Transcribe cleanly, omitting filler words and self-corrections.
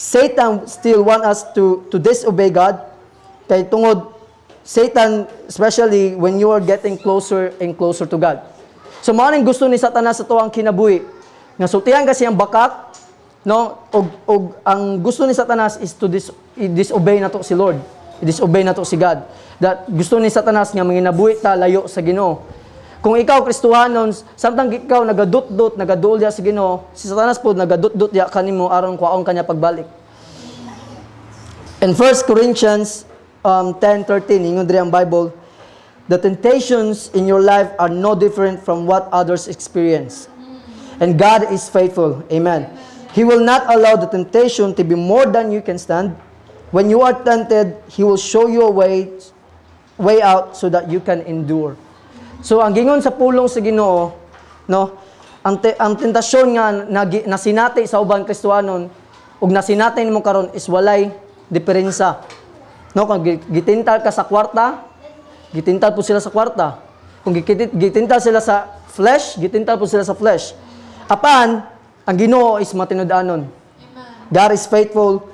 Satan still want us to disobey God. Kay tungod, Satan, especially when you are getting closer and closer to God. So, maaaring gusto ni Satanas sa tuwang kinabuhi. Nga sultihan kasi ang bakak, no? Og ang gusto ni Satanas is to disobey na to si Lord. I-disobey na to si God. That gusto ni Satanas nga manginabuhi ta layo sa Ginoo. Kung ikaw Kristohanon, samtang ikaw nagadut-dut, nagadulya sa Ginoo, si Satanas po nagadut-dut ya kanimo aron kuaon kanya pagbalik. In 1 Corinthians 10:13, ingon diri ang Bible, the temptations in your life are no different from what others experience. And God is faithful. Amen. He will not allow the temptation to be more than you can stand. When you are tempted, He will show you a way out so that you can endure. So, ang gingon sa pulong sa Ginoo, no, ang tentasyon nga nasinati sa ubang Kristohanon, ug nasinati nimo karon is walay diferensya. No, kung gitintal ka sa kwarta, gitintal po sila sa kwarta. Kung gitintal sila sa flesh, gitintal po sila sa flesh. Apan, ang Ginoo is matinud-anon. God is faithful.